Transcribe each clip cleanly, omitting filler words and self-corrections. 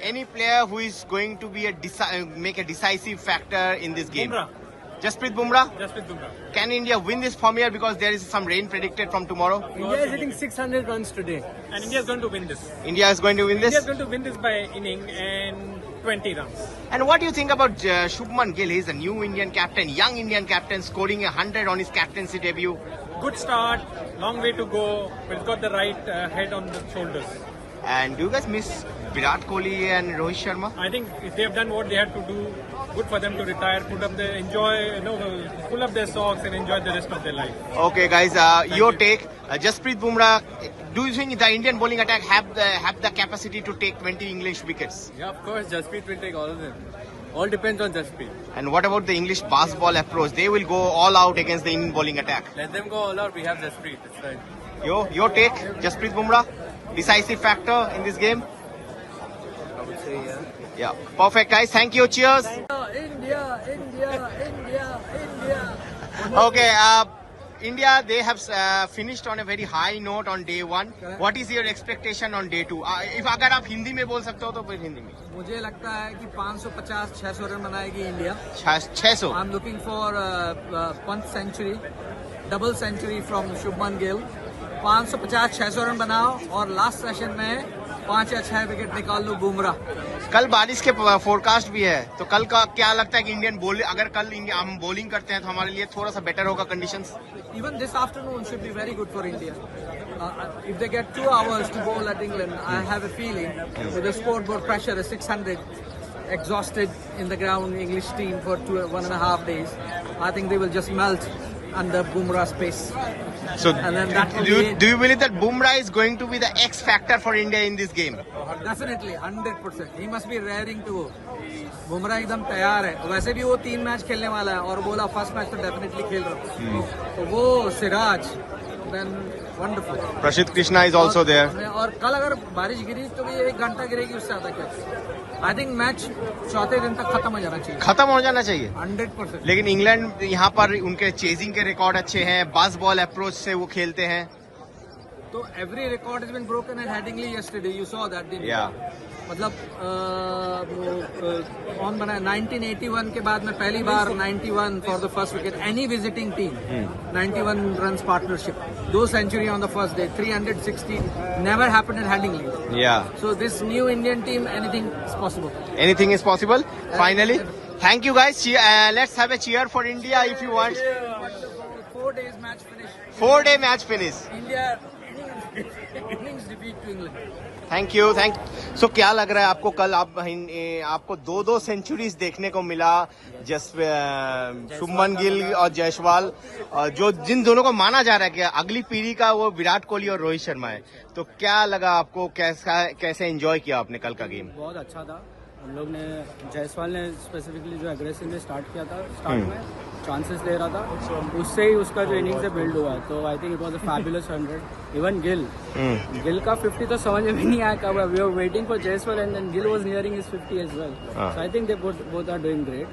any player who is going to be make a decisive factor in this game? Bumrah. Jasprit Bumrah? Jasprit Bumrah. Can India win this from here because there is some rain predicted from tomorrow? India is hitting 600 runs today. And India is going to win this. India is going to win India this? is going to win this by inning and 20 runs. And what do you think about Shubman Gill? He's a new Indian captain, young Indian captain, scoring 100 on his captaincy debut. Good start, long way to go, but he's got the right head on the shoulders. And do you guys miss Virat Kohli and Rohit Sharma? I think if they have done what they had to do, good for them to retire, pull up their socks and enjoy the rest of their life. Okay, guys, your take. Jasprit Bumrah, do you think the Indian bowling attack have the capacity to take 20 English wickets? Yeah, of course, Jasprit will take all of them. All depends on Jasprit. And what about the English basketball approach? They will go all out against the Indian bowling attack. Let them go all out. We have Jasprit. That's right. Your take, Jasprit Bumrah, decisive factor in this game? I would say, yeah. Yeah, perfect, guys. Thank you. Cheers. India. Okay, India, they have finished on a very high note on day one. What is your expectation on day two? If अगर आप हिंदी में बोल सकते हो तो फिर हिंदी में. मुझे लगता है कि 550-600 रन बनाएगी India. 600. I'm looking for Pant century, double century from Shubman Gill. 550-600 run बनाओ और लास्ट सेशन में 5 या 6 विकेट निकाल लो बुमराह. कल बारिश के फोरकास्ट भी है, तो कल का क्या लगता है कि इंडियन बॉलिंग, अगर कल हम बॉलिंग करते हैं तो हमारे लिए थोड़ा सा बेटर होगा conditions? Even this afternoon should be very good for India. If they get 2 hours to bowl at England, I have a feeling with the scoreboard pressure is 600, exhausted in the ground English team for 1.5 days. I think they will just melt under Bumrah's pace. So, And then that will do you believe that Bumrah is going to be the X factor for India in this game? Definitely 100%. He must be raring to go. Bumrah एकदम तैयार है. वैसे भी वो 3 match खेलने वाला है और बोला फर्स्ट मैच तो डेफिनेटली खेल रहा हूँ. तो वो Siraj, then wonderful. Prashid Krishna is also there. और कल अगर बारिश गिरी तो भी 1 घंटा गिरेगी, उससे ज्यादा क्या. आई थिंक मैच चौथे दिन तक खत्म हो जाना चाहिए. खत्म हो जाना चाहिए 100%. लेकिन इंग्लैंड यहाँ पर उनके चेजिंग के रिकॉर्ड अच्छे हैं, बास बॉल अप्रोच से वो खेलते हैं. तो every record has been broken at Headingley yesterday. You saw that did या मतलब कौन बना 1981 के बाद में पहली बार 91 for the first wicket any visiting team. 91 runs partnership, 2 century on the first day, 360 never happened in Headingley. Yeah So this new Indian team, anything is possible. Anything is possible. Finally, thank you guys. Let's have a cheer for India if you want. 4 days match finish. 4-day match finish. India innings defeat to England. Thank you. So क्या लग रहा है आपको, कल आपको 2 centuries देखने को मिला, शुभमन गिल और जायसवाल, जो जिन दोनों को माना जा रहा है कि अगली पीढ़ी का वो विराट कोहली और रोहित शर्मा है. तो क्या लगा आपको, कैसे एंजॉय किया आपने कल का गेम? बहुत अच्छा था. हम लोग ने, जायसवाल ने स्पेसिफिकली जो एग्रेसिवली स्टार्ट किया था, स्टार्ट में चांसेस ले रहा था, उससे ही उसका जो इनिंग्स से बिल्ड हुआ. तो I think it was a fabulous 100. Even Gill का 50 तो समझ में भी नहीं आया कब. We were waiting for Jaiswal and then Gill was nearing his 50 as well. So I think they both are doing great.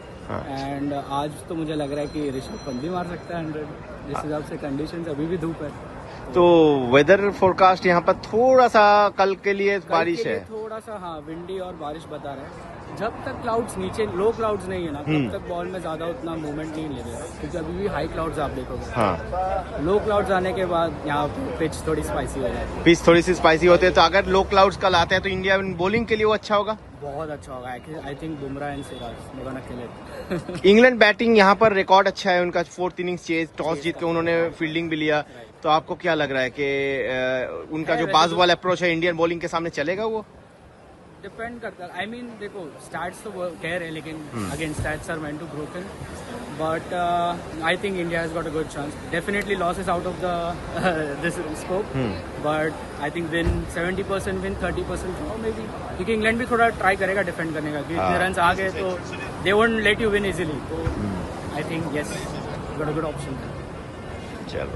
And आज तो मुझे लग रहा है कि ऋषभ पंत भी मार सकता है 100. जिस हिसाब से कंडीशंस, अभी भी धूप है. तो वेदर फोरकास्ट यहाँ पर थोड़ा सा कल के लिए बारिश है, थोड़ा सा, हाँ, विंडी और बारिश बता रहे हैं. जब तक क्लाउड्स नीचे, लो क्लाउड्स नहीं है ना, तब तक बॉल में ज्यादा उतना मूवमेंट नहीं ले रहा है, क्योंकि अभी भी हाई क्लाउड्स आप देखोगे. हाँ, लो क्लाउड्स आने के बाद यहाँ पिच थोड़ी स्पाइसी हो जाती है. पिच थोड़ी सी स्पाइसी होते हैं. तो अगर लो क्लाउड्स कल आते हैं तो इंडिया बॉलिंग के लिए वो अच्छा होगा. बहुत अच्छा होगा. I think Bumrah and Siraj gonna kill it. England batting यहाँ पर रिकॉर्ड अच्छा है उनका. 4th इनिंग्स चेज, टॉस जीत के उन्होंने फील्डिंग भी लिया. तो आपको क्या लग रहा है कि उनका जो बास बॉल अप्रोच है इंडियन बॉलिंग के सामने चलेगा? वो डिपेंड करता है. आई मीन देखो, स्टैट्स तो कह रहे हैं, लेकिन again stats are meant to broken. But I think India has got a good chance. Definitely loss is out of the this scope, but I think win 70% win 30% draw maybe, क्योंकि England भी थोड़ा try करेगा defend करने का. क्योंकि इतने run आ गए तो they won't let you win easily. तो I think yes, got a good option. चलो.